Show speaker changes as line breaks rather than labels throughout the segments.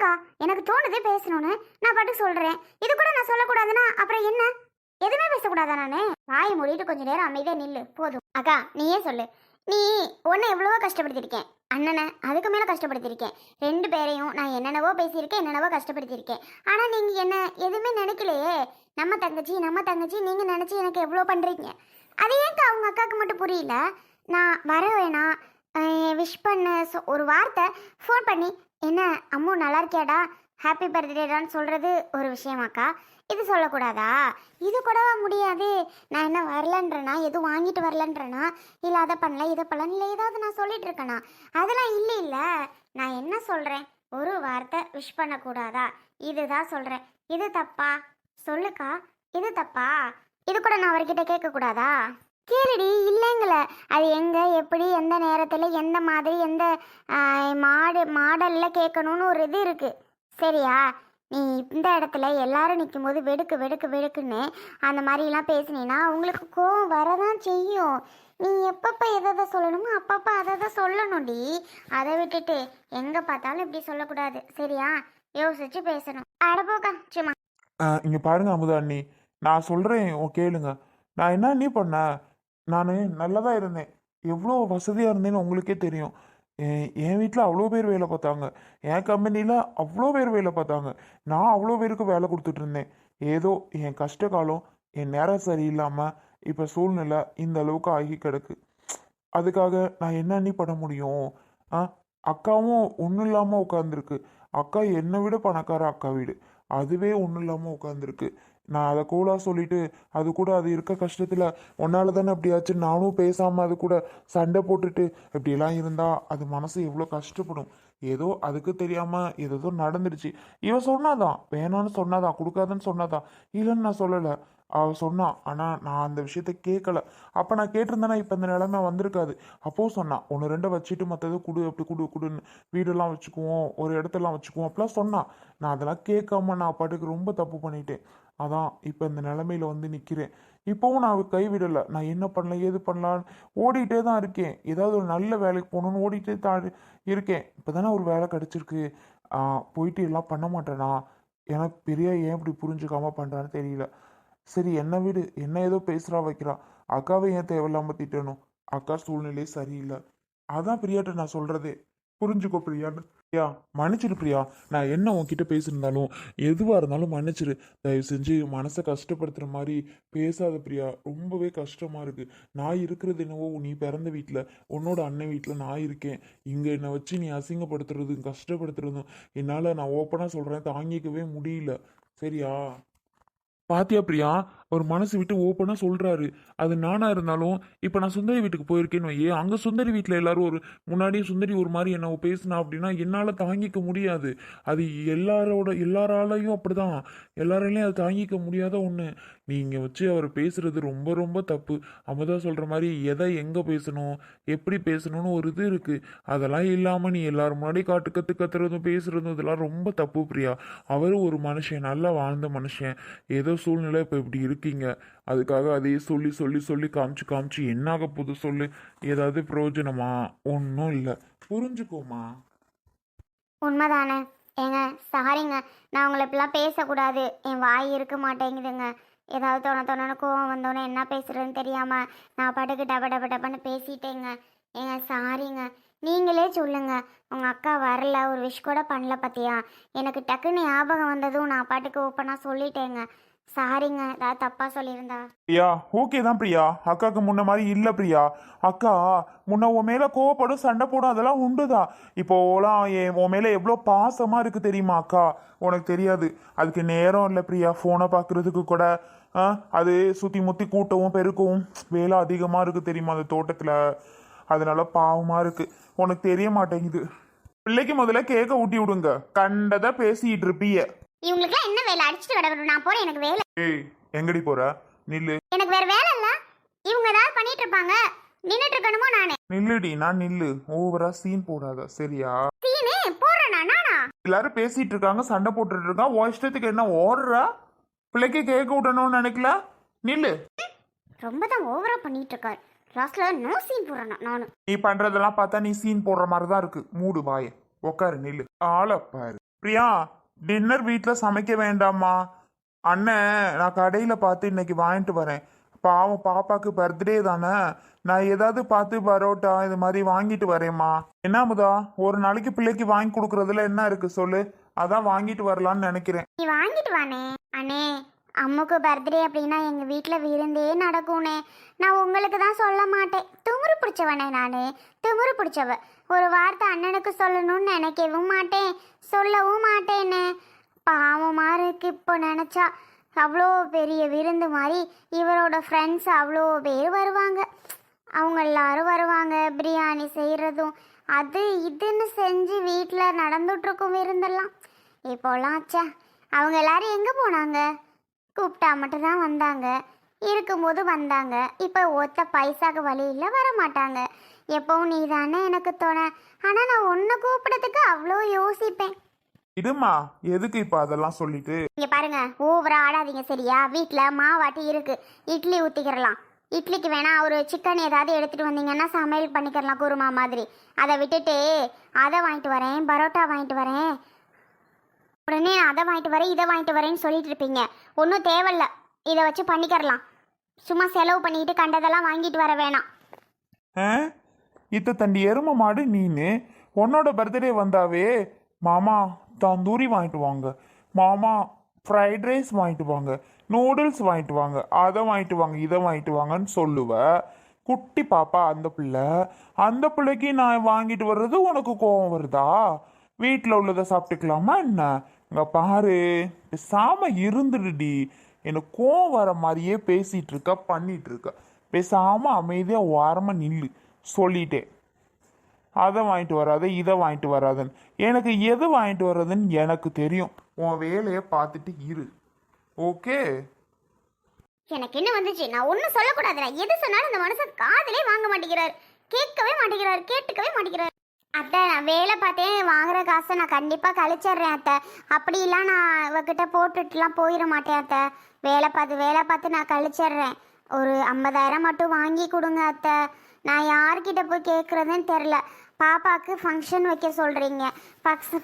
இல்லக்கா, எனக்கு தோணுதே பேசணும்னு. நான் பாட்டுக்கு சொல்றேன். இது கூட நான் சொல்லக்கூடாதுன்னா அப்புறம் என்ன? எதுவுமே பேசக்கூடாதா நானு? வாயை மூடிட்டு கொஞ்ச நேரம் அமைதியா நில்லு போதும். அக்கா நீயே சொல்லு. நீ உன்னை எவ்வளவோ கஷ்டப்படுத்திருக்கேன், அண்ணனை அதுக்கு மேல கஷ்டப்படுத்திருக்கேன். 2 பேரையும் நான் என்னென்னவோ பேசியிருக்கேன், என்னென்னவோ கஷ்டப்படுத்தியிருக்கேன். ஆனா நீங்க என்ன எதுவுமே நினைக்கலையே. நம்ம தங்கச்சி நம்ம தங்கச்சி நீங்க நினைச்சு எனக்கு எவ்வளோ பண்றீங்க. அது ஏன்க்கா அவங்க அக்காவுக்கு மட்டும் புரியல? நான் வர வேணாம், விஷ் பண்ண ஒரு வார்த்தை ஃபோன் பண்ணி என்ன அம்மு நல்லா இருக்கியாடா, ஹாப்பி பர்த்டேடான்னு சொல்றது ஒரு விஷயமாக்கா. இது சொல்லக்கூடாதா? இது கூடவா முடியாது? நான் என்ன வரலன்றேனா, எதுவும் வாங்கிட்டு வரலன்றேனா, இல்லை அதை பண்ணல இதை பண்ணல இல்லை ஏதாவது நான் சொல்லிட்டு இருக்கேனா? அதெல்லாம் இல்லை இல்லை. நான் என்ன சொல்கிறேன், ஒரு வார்த்தை விஷ் பண்ணக்கூடாதா? இதுதான் சொல்கிறேன். இது தப்பா? சொல்லுக்கா, இது தப்பா? இது கூட நான் அவர்கிட்ட கேட்கக்கூடாதா? கேளுடி, இல்லைங்கள. அது எங்கே எப்படி எந்த நேரத்தில் எந்த மாதிரி எந்த மாடலில் கேட்கணும்னு ஒரு இது இருக்குது சரியா? நீ இந்த இடத்துல எல்லாரும் நிற்கும் போது வெடுக்கு வெடுக்கு வெடுக்குன்னு அந்த மாதிரிலாம் பேசுனீன்னா உங்களுக்கு கோவம் வரதான் செய்யும். நீ எப்பப்போ எதை சொல்லணுமோ அப்பப்போ அதை சொல்லணும்டி. அதை விட்டுட்டு எங்கே பார்த்தாலும் இப்படி சொல்லக்கூடாது சரியா? யோசிச்சு பேசணும். அடப்போக்கா சும்மா.
இங்கே பாருங்க அமுதா அண்ணி, நான் சொல்கிறேன் கேளுங்க. நான் என்ன அண்ணி பண்ணேன்? நான் நல்லா தான் இருந்தேன், எவ்வளோ வசதியாக இருந்தேன்னு உங்களுக்கே தெரியும். என் வீட்டில் அவ்வளோ பேர் வேலை பார்த்தாங்க, என் கம்பெனியில் அவ்வளோ பேர் வேலை பார்த்தாங்க. நான் அவ்வளோ பேருக்கு வேலை கொடுத்துட்டு இருந்தேன். ஏதோ என் கஷ்ட காலம், என் நேரம் சரியில்லாமல் இப்போ சூழ்நிலை இந்த அளவுக்கு ஆகி கிடக்கு. அதுக்காக நான் என்ன அண்ணி பண்ண முடியும்? அக்காவும் ஒன்றும் இல்லாமல் உட்காந்துருக்கு. அக்கா என்னை விட பணக்கார அக்கா வீடு, அதுவே ஒன்றும் இல்லாமல் உட்காந்துருக்கு. நான் அதை கூலாக சொல்லிட்டு அது கூட அது இருக்க கஷ்டத்தில் ஒன்னால தானே அப்படியாச்சு நானும் பேசாமல் அது கூட சண்டை போட்டுட்டு இப்படியெல்லாம் இருந்தால் அது மனசு எவ்வளோ கஷ்டப்படும். ஏதோ அதுக்கு தெரியாமல் ஏதோ நடந்துடுச்சு. இவன் சொன்னாதான், வேணான்னு சொன்னாதான், கொடுக்காதுன்னு சொன்னாதான், இல்லைன்னு நான் சொல்லலை. அவள் சொன்னான், ஆனால் நான் அந்த விஷயத்த கேட்கல. அப்போ நான் கேட்டிருந்தேன்னா இப்போ இந்த நிலைமை வந்திருக்காது. அப்போது சொன்னான், 1 2 வச்சுட்டு மற்றது குடு, அப்படி குடுன்னு வீடெல்லாம் வச்சுக்குவோம், ஒரு இடத்தெல்லாம் வச்சுக்குவோம் அப்படிலாம் சொன்னான். நான் அதெல்லாம் கேட்காம நான் பாட்டுக்கு ரொம்ப தப்பு பண்ணிட்டேன். அதான் இப்போ இந்த நிலைமையில வந்து நிற்கிறேன். இப்போவும் நான் கைவிடலை. நான் என்ன பண்ணல ஏது பண்ணலான்னு ஓடிட்டே தான் இருக்கேன். ஏதாவது ஒரு நல்ல வேலைக்கு போகணுன்னு ஓடிட்டே தான் இருக்கேன். இப்போ தானே ஒரு வேலை கிடச்சிருக்கு. போயிட்டு எல்லாம் பண்ண மாட்டேனா? எனக்கு பெரிய ஏன் இப்படி புரிஞ்சுக்காம பண்ணுறான்னு தெரியல. சரி என்ன விடு, என்ன ஏதோ பேசுகிறா வைக்கிறா. அக்காவை ஏன் தேவையில்லாமல் திட்டணும்? அக்கா சூழ்நிலையே சரியில்லை. அதான் பிரியாட்ட நான் சொல்கிறதே, புரிஞ்சுக்கோ பிரியான்னு. பிரியா மன்னிச்சிரு பிரியா, நான் என்ன உன்கிட்ட பேசியிருந்தாலும் எதுவாக இருந்தாலும் மன்னிச்சிரு. தயவு செஞ்சு மனசை கஷ்டப்படுத்துகிற மாதிரி பேசாத பிரியா, ரொம்பவே கஷ்டமாக இருக்குது. நான் இருக்கிறது என்னவோ நீ பிறந்த வீட்டில், உன்னோட அண்ணன் வீட்டில் நான் இருக்கேன். இங்கே என்னை வச்சு நீ அசிங்கப்படுத்துறதும் கஷ்டப்படுத்துறதும் என்னால், நான் ஓப்பனாக சொல்கிறேன், தாங்கிக்கவே முடியல சரியா? பாத்தியா பிரியா, ஒரு மனசு விட்டு ஓப்பனாக சொல்கிறாரு. அது நானாக இருந்தாலும் இப்போ நான் சுந்தரி வீட்டுக்கு போயிருக்கேன்னு வையே, அங்கே சுந்தரி வீட்டில் எல்லாரும் ஒரு முன்னாடியே சுந்தரி ஒரு மாதிரி என்ன பேசினா அப்படின்னா என்னால் தாங்கிக்க முடியாது. அது எல்லாராலையும் அப்படிதான், எல்லாராலையும் அது தாங்கிக்க முடியாத ஒன்று. நீங்கள் வச்சு அவர் பேசுறது ரொம்ப ரொம்ப தப்பு. அமுதா சொல்கிற மாதிரி எதை எங்கே பேசணும் எப்படி பேசணும்னு ஒரு இது இருக்குது. அதெல்லாம் இல்லாமல் நீ எல்லாரும் முன்னாடி கத்துறதும் பேசுறதும் இதெல்லாம் ரொம்ப தப்பு பிரியா. அவரும் ஒரு மனுஷன், நல்லா வாழ்ந்த மனுஷன். ஏதோ சூழ்நிலை இப்போ இப்படி இருக்கீங்க, அதுக்காக அதையே சொல்லி சொல்லி சொல்லி காமிச்சு காமிச்சு என்னாக போகுது சொல்லு? ஏதாவது பிரயோஜனமா? ஒன்றும் இல்லை, புரிஞ்சுக்கோமா.
உண்மைதானே ஏங்க, சாரிங்க. நான் உங்களை இப்படிலாம் பேசக்கூடாது, என் வாய் இருக்க மாட்டேங்குதுங்க. ஏதாவது தோணு கோவம் வந்தோன்னே என்ன பேசுறதுன்னு தெரியாமல் நான் பாட்டுக்கு டபன்னு பேசிட்டேங்க. ஏங்க சாரிங்க. நீங்களே சொல்லுங்க, உங்கள் அக்கா வரல, ஒரு விஷ் கூட பண்ணல பார்த்தியா? எனக்கு டக்குன்னு ஞாபகம் வந்ததும் நான் பாட்டுக்கு ஓப்பனாக சொல்லிட்டேங்க. சாரிங்க, ஏதாவது தப்பாக சொல்லியிருந்தா.
பிரியா ஓகே தான் பிரியா, அக்காவுக்கு முன்ன மாதிரி இல்லை பிரியா. அக்கா முன்ன உன் மேலே கோவப்படும் சண்டை போடும் அதெல்லாம் உண்டுதான். இப்போலாம் உன் மேலே எவ்வளோ பாசமாக இருக்குது தெரியுமா அக்கா? உனக்கு தெரியாது. அதுக்கு நேரம் இல்லை பிரியா ஃபோனை பார்க்குறதுக்கு கூட. அது சுற்றி முற்றி கூட்டவும் பெருக்கவும் வேலை அதிகமாக இருக்குது தெரியுமா அந்த தோட்டத்தில். அதனால பாவமாக இருக்குது, உனக்கு தெரிய மாட்டேங்குது. பிள்ளைக்கு முதல்ல கேக்க ஊட்டி விடுங்க, கண்டதை பேசிட்டு இருப்பீய.
இவங்களுக்குலாம் என்ன வேலை? அடிச்சுட்டு விடணும், நான் போறேன், எனக்கு வேலை.
ஏய் எங்கடி போற? நில்லு.
எனக்கு வேற வேலை இல்ல. இவங்க ஏதாவது பண்ணிட்டு இருப்பாங்க, நின்னுட்டு இருக்கணுமோ நானு?
நில்லுடி, நான் நில்லு. ஓவரா சீன் போடாத சரியா?
சீனே போறேனா நானா?
எல்லாரும் பேசிட்டு இருக்காங்க, சண்டை போட்டுட்டு இருக்கான், உன் இஷ்டத்துக்கு என்ன ஓடுறா? பிள்ளைக்கு கேக்க விடணும்னு நினைக்கல, நில்லு.
ரொம்ப தான் ஓவரா பண்ணிட்டு இருக்காரு. லாஸ்ட்ல நோ சீன் போறேனா நானு?
நீ பண்றதெல்லாம் பார்த்தா நீ சீன் போடுற மாதிரி தான் இருக்கு. மூடு வாய, உக்காரு, நில்லு. ஆளப்பாரு. பிரியா, டின்னர் வீட்டில் சமைக்க வேண்டாமா? அண்ணன் நான் கடையில் பார்த்து இன்னைக்கு வாங்கிட்டு வரேன். பாவம் பாப்பாக்கு பர்த்டே தானே, நான் ஏதாவது பார்த்து பரோட்டா இது மாதிரி வாங்கிட்டு வரேம்மா. என்ன முதா, ஒரு நாளைக்கு பிள்ளைக்கு வாங்கி கொடுக்கறதுல என்ன இருக்கு சொல்லு. அதான் வாங்கிட்டு வரலான்னு நினைக்கிறேன்.
நீ வாங்கிட்டு வானே. அண்ணே, அம்முக்கு பர்த்டே அப்படின்னா எங்கள் வீட்டில் விருந்தே நடக்கும்னே. நான் உங்களுக்கு தான் சொல்ல மாட்டேன். துமுறு பிடிச்சவனே நான், துமுறு பிடிச்சவ. ஒரு வார்த்தை அண்ணனுக்கு சொல்லணும்னு நினைக்கவும் மாட்டேன், சொல்லவும் மாட்டேன்னு. பாவமாக இருக்கு இப்போ நினச்சா. அவ்வளோ பெரிய விருந்து மாதிரி இவரோட ஃப்ரெண்ட்ஸ் அவ்வளோ பேர் வருவாங்க. அவங்க எல்லாரும் வருவாங்க. பிரியாணி செய்கிறதும் அது இதுன்னு செஞ்சு வீட்டில் நடந்துகிட்ருக்கும் விருந்தெல்லாம். இப்போலாம் ஆச்சா, அவங்க எல்லாரும் எங்கே போனாங்க? கூப்பிட்டா மட்டும்தான் வந்தாங்க, இருக்கும்போது வந்தாங்க. இப்போ ஒத்த பைசாக்கு வழியில் வர மாட்டாங்க. எப்பவும் நீ தானே எனக்கு தோண. ஆனால் நான் ஒன்று கூப்பிடறதுக்கு அவ்வளோ யோசிப்பேன்.
இடுமா, எதுக்கு இப்போ அதெல்லாம் சொல்லிட்டு?
இங்கே பாருங்க, ஓவரா ஆடாதீங்க சரியா? வீட்டில் மாவாட்டி இருக்கு, இட்லி ஊற்றிக்கிறலாம். இட்லிக்கு வேணா ஒரு சிக்கன் ஏதாவது எடுத்துகிட்டு வந்தீங்கன்னா சமையல் பண்ணிக்கிறலாம் குருமா மாதிரி. அதை விட்டுட்டு அதை வாங்கிட்டு வரேன், பரோட்டா வாங்கிட்டு வரேன், உடனே நான் அதை வாங்கிட்டு வரேன் இதை வாங்கிட்டு வரேன்னு சொல்லிட்டு இருப்பீங்க. ஒன்றும் தேவையில்ல, இதை வச்சு பண்ணிக்கிறலாம். சும்மா செலவு பண்ணிட்டு கண்டதெல்லாம் வாங்கிட்டு வர வேணாம்.
இத்த தண்டி எரும மாடு நீனு. உன்னோட பர்த்டே வந்தாவே மாமா தந்தூரி வாங்கிட்டு வாங்க, மாமா ஃப்ரைட் ரைஸ் வாங்கிட்டு வாங்க, நூடுல்ஸ் வாங்கிட்டு வாங்க, அதை வாங்கிட்டு வாங்க, இதை வாங்கிட்டு வாங்கன்னு சொல்லுவ. குட்டி பாப்பா அந்த பிள்ளை, அந்த பிள்ளைக்கு நான் வாங்கிட்டு வர்றது உனக்கு கோவம் வருதா? வீட்டில் உள்ளதை சாப்பிட்டுக்கலாமா என்ன? இங்கே பாரு, பேசாம இருந்துடுடி. எனக்கு கோவம் வர மாதிரியே பேசிட்டு இருக்க, பண்ணிட்டு இருக்க. பேசாம அமைதியாக ஓரமாக நில்லு. சொல்லிட்டேன், அதை வாங்கிட்டு வராத, இதை வாங்கிட்டு வராதுன்னு. எனக்கு எது வாங்கிட்டு வர்றதுன்னு எனக்கு தெரியும். உன் வேலையை பார்த்துட்டு இரு, ஓகே?
எனக்கு என்ன வந்துச்சு? நான் ஒன்றும் சொல்லக்கூடாதுடா. எது சொன்னாலும் இந்த மனுஷன் காதலே வாங்க மாட்டேங்கிறார், கேட்கவே மாட்டேங்கிறார், கேட்டுக்கவே மாட்டேங்கிறார். அத்தை, நான் வேலை பார்த்தேன், வாங்குற காசை நான் கண்டிப்பாக கழிச்சிட்றேன் அத்தை. அப்படிலாம் நான் இவகிட்ட போட்டுட்டுலாம் போயிட மாட்டேன் அத்தை. வேலை பார்த்து நான் கழிச்சிட்றேன். ஒரு 50,000 மட்டும் வாங்கி கொடுங்க அத்தை. நான் யார்கிட்ட போய் கேட்குறதுன்னு தெரில. பாப்பாவுக்கு ஃபங்க்ஷன் வைக்க சொல்கிறீங்க.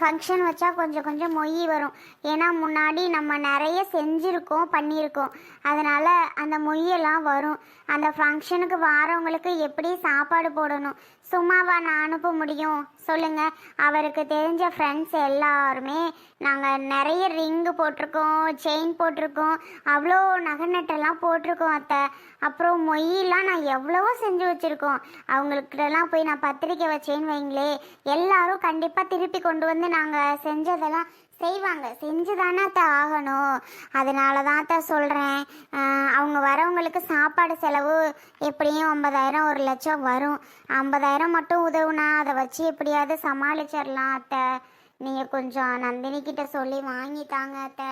ஃபங்க்ஷன் வச்சா கொஞ்சம் மொய் வரும். ஏன்னா முன்னாடி நம்ம நிறைய செஞ்சுருக்கோம், பண்ணியிருக்கோம். அதனால் அந்த மொய்யெல்லாம் வரும். அந்த ஃபங்க்ஷனுக்கு வரவங்களுக்கு எப்படி சாப்பாடு போடணும்? சும்மாவா நான் அனுப்ப முடியும் சொல்லுங்கள்? அவருக்கு தெரிஞ்ச ஃப்ரெண்ட்ஸ் எல்லாருமே நாங்கள் நிறைய ரிங்கு போட்டிருக்கோம், செயின் போட்டிருக்கோம், அவ்வளோ நகை நட்டெல்லாம் போட்டிருக்கோம் அத்தை. அப்புறம் மொய்யெல்லாம் நான் எவ்வளவோ செஞ்சு வச்சுருக்கோம். அவங்களுக்கிட்டலாம் போய் நான் பத்திரிக்கை வச்சேன்னு வைங்களே, எல்லாரும் கண்டிப்பாக திருப்பி கொண்டு வந்து நாங்கள் செஞ்சதெல்லாம் செய்வாங்க. செஞ்சு தானே அத்தை ஆகணும். அதனால தான் அத்தை சொல்கிறேன். அவங்க வரவங்களுக்கு சாப்பாடு செலவு எப்படியும் 50,000 1,00,000 வரும். 50,000 மட்டும் உதவுனா அதை வச்சு எப்படியாவது சமாளிச்சிடலாம் அத்தை. நீங்கள் கொஞ்சம் நந்தினி கிட்ட சொல்லி வாங்கித்தாங்க அத்தை.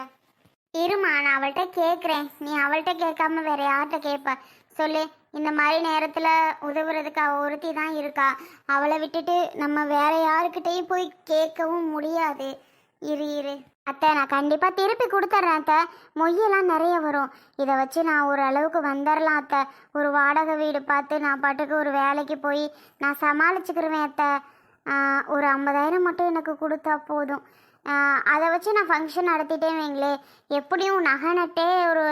இருமா, நான் அவள்கிட்ட கேட்குறேன். நீ அவள்கிட்ட கேட்காம வேற யார்கிட்ட கேட்ப சொல்லு? இந்த மாதிரி நேரத்தில் உதவுறதுக்கு அவள் ஒருத்தி தான் இருக்கா. அவளை விட்டுட்டு நம்ம வேற யாருக்கிட்டையும் போய் கேட்கவும் முடியாது. இரு அத்தை, நான் கண்டிப்பாக திருப்பி கொடுத்துட்றேன் அத்தை. மொய்யெல்லாம் நிறைய வரும். இதை வச்சு நான் ஓரளவுக்கு வந்துடலாம் அத்தை. ஒரு வாடகை வீடு பார்த்து நான் பாட்டுக்கு ஒரு வேலைக்கு போய் நான் சமாளிச்சுக்கிருவேன் அத்தை. ஒரு 50,000 மட்டும் எனக்கு கொடுத்தா போதும். அதை வச்சு நான் ஃபங்க்ஷன் நடத்திட்டேன்னு வைங்களே, எப்படியும் நகை நட்டே ஒரு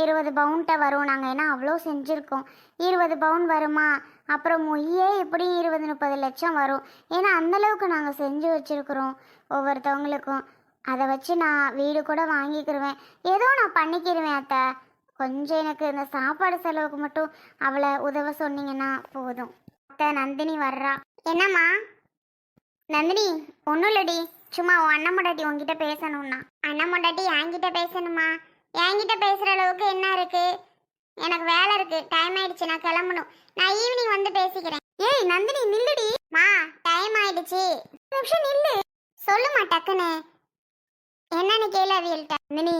20 பவுன்கிட்ட வரும். நாங்கள் ஏன்னா அவ்வளோ செஞ்சுருக்கோம். 20 பவுன் வருமா? அப்புறம் மொய்யே எப்படியும் 20-30 லட்சம் வரும். ஏன்னா அந்தளவுக்கு நாங்கள் செஞ்சு வச்சுருக்குறோம் ஒவ்வொருத்தவங்களுக்கும். அதை வச்சு நான் வீடு கூட வாங்கிக்கிருவேன். ஏதோ நான் பண்ணிக்கிருவேன் அத்தை. கொஞ்சம் எனக்கு இந்த சாப்பாடு செலவுக்கு மட்டும் அவளை உதவ சொன்னீங்கன்னா போதும் அத்தை. நந்தினி வர்றா. என்னம்மா நந்தினி? ஒன்றும் இல்லடி, சும்மா உன் அண்ணன் பொண்டாட்டி உங்ககிட்ட பேசணும்னா. அண்ணன் பொண்டாட்டி என்கிட்ட பேசணுமா? என்கிட்ட பேசுகிற அளவுக்கு என்ன இருக்கு? எனக்கு வேலை இருக்கு, டைம் ஆயிடுச்சு, நான் கிளம்பணும். நான் ஈவினிங் வந்து பேசிக்கிறேன். ஏய் நந்தினி நில்லுடி. மா டைம் ஆயிடுச்சு, ஒரு நிமிஷம் நில்லு. சொல்லுமா டக்குன்னு, என்னன்னு கேளு அவியல்கிட்ட. நந்தினி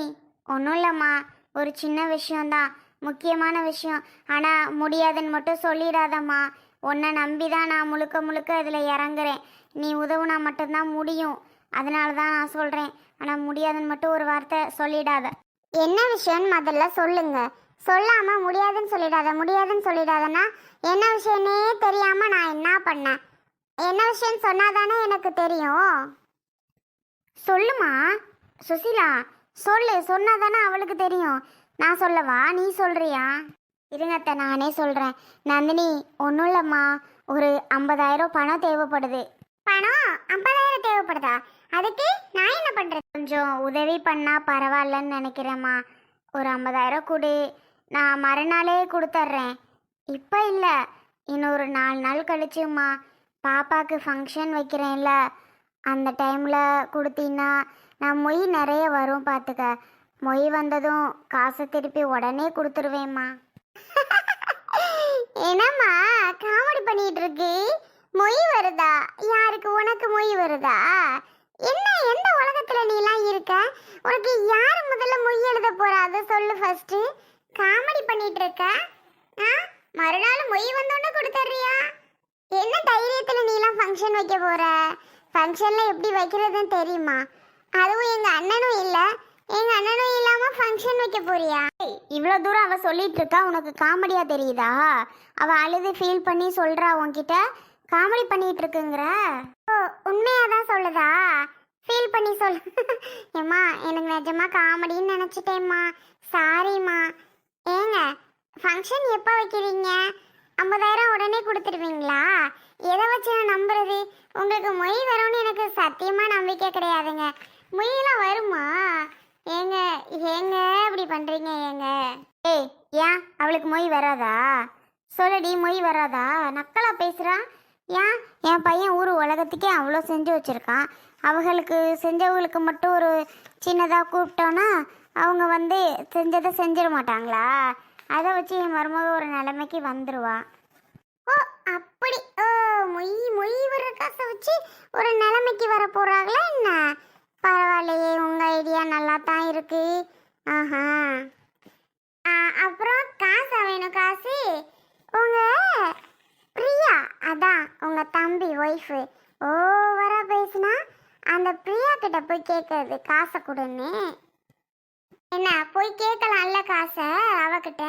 ஒன்றும் இல்லைம்மா, ஒரு சின்ன விஷயம்தான், முக்கியமான விஷயம். ஆனால் முடியாதுன்னு மட்டும் சொல்லிடாதம்மா. உன்னை நம்பி தான் நான் முழுக்க இதில் இறங்குறேன். நீ உதவுனா மட்டும்தான் முடியும். அதனால தான் நான் சொல்கிறேன். ஆனால் முடியாதுன்னு மட்டும் ஒரு வார்த்தை சொல்லிடாத. என்ன விஷயம்னு முதல்ல சொல்லுங்க. சொல்லாமல் முடியாதுன்னு சொல்லிடாதன்னா என்ன விஷயம்னே தெரியாமல் நான் என்ன பண்ணேன்? என்ன விஷயம்னு சொன்னாதானே எனக்கு தெரியும். சொல்லுமா சுசிலா, சொல்லு. சொன்னாதானே அவளுக்கு தெரியும். நான் சொல்லவா, நீ சொல்றியா? இருங்கத்த, நானே சொல்கிறேன். நந்தினி, ஒன்றும் இல்லைம்மா, ஒரு 50,000 பணம் தேவைப்படுது. பணம் 50,000 தேவைப்படுதா? அதுக்கு நான் என்ன பண்ணுறது? கொஞ்சம் உதவி பண்ணால் பரவாயில்லன்னு நினைக்கிறேம்மா. ஒரு 50,000 கொடு, நான் மறுநாளே கொடுத்துட்றேன். இப்போ இல்லை, இன்னொரு 4 நாள் கழிச்சும்மா. பாப்பாவுக்கு ஃபங்க்ஷன் வைக்கிறேன்ல, அந்த டைமில் கொடுத்தீங்கன்னா நான் மொய் நிறைய வரும் பார்த்துக்க. மொய் வந்ததும் காசை திருப்பி உடனே கொடுத்துருவேம்மா. என்னம்மா காமெடி பண்ணிட்டு இருக்கு? மொய் வருதா? யாருக்கு? உனக்கு மொய் வருதா? என்ன, எந்த உலகத்துல நீ எல்லாம் இருக்க? உனக்கு யார் முதல்ல மொய் எழுத போறா? அதை சொல்லு ஃபர்ஸ்ட். காமெடி பண்ணிட்டு இருக்க? மறுநாள் மொய் வந்தோடனே கொடுத்துறியா? என்ன தைரியத்துல நீ எல்லாம் ஃபங்க்ஷன் வைக்க போற? ஃபங்க்ஷன்ல எப்படி வைக்கிறதுன்னு தெரியுமா? அதுவும் எங்க அண்ணனும் இல்லை, எங்க அண்ணனும் இல்லாம ஃபங்க்ஷன் வைக்க போறியா? இவ்வளோ தூரம் அவ சொல்லிட்டு இருக்கா, உனக்கு காமெடியா தெரியுதா? அவ அழுது ஃபீல் பண்ணி சொல்றா உன்கிட்ட, காமெடி பண்ணிட்டு இருக்குங்கிற. ஓ, உண்மையாதான் சொல்லுதா? ஃபீல் பண்ணி சொல். ஏம்மா, எனக்கு நிஜமா காமெடின்னு நினச்சிட்டேம்மா, சாரிம்மா. ஏங்க, ஃபங்க்ஷன் எப்போ வைக்கிறீங்க? 50,000 உடனே கொடுத்துருவீங்களா? எதை வச்சு நான் நம்புறது? உங்களுக்கு மொய் வரும்னு எனக்கு சத்தியமாக நம்பிக்கை கிடையாதுங்க. மொய்யெல்லாம் வருமா? ஏங்க ஏங்க இப்படி பண்ணுறீங்க ஏங்க? ஏய், ஏன் அவளுக்கு மொய் வராதா? சொல்லடி, மொய் வராதா? நக்கலா பேசுகிறா. ஏன், என் பையன் ஊர் உலகத்துக்கே அவ்வளோ செஞ்சு வச்சுருக்கான். அவங்களுக்கு செஞ்சவங்களுக்கு மட்டும் ஒரு சின்னதாக கூப்பிட்டோன்னா அவங்க வந்து செஞ்சதை செஞ்சிட மாட்டாங்களா? அதை வச்சு என் மருமக ஒரு நிலைமைக்கு வந்துடுவா. ஓ, அப்படி. ஓ, மொய் மொய் வர்ற காசை வச்சு ஒரு நிலைமைக்கு வர போகிறாங்களா என்ன? பரவாயில்லையே, உங்கள் ஐடியா நல்லா தான் இருக்கு. ஆஹா. அப்புறம் காசா வேணும்? காசு உங்கள் பிரியா, அதான் உங்கள் தம்பி ஒய்ஃபு ஓவரா பேசுனா அந்த பிரியா கிட்ட போய் கேட்கறது காசை கொடுன்னு. என்ன, போய் கேட்கலாம்ல காசை அவகிட்ட?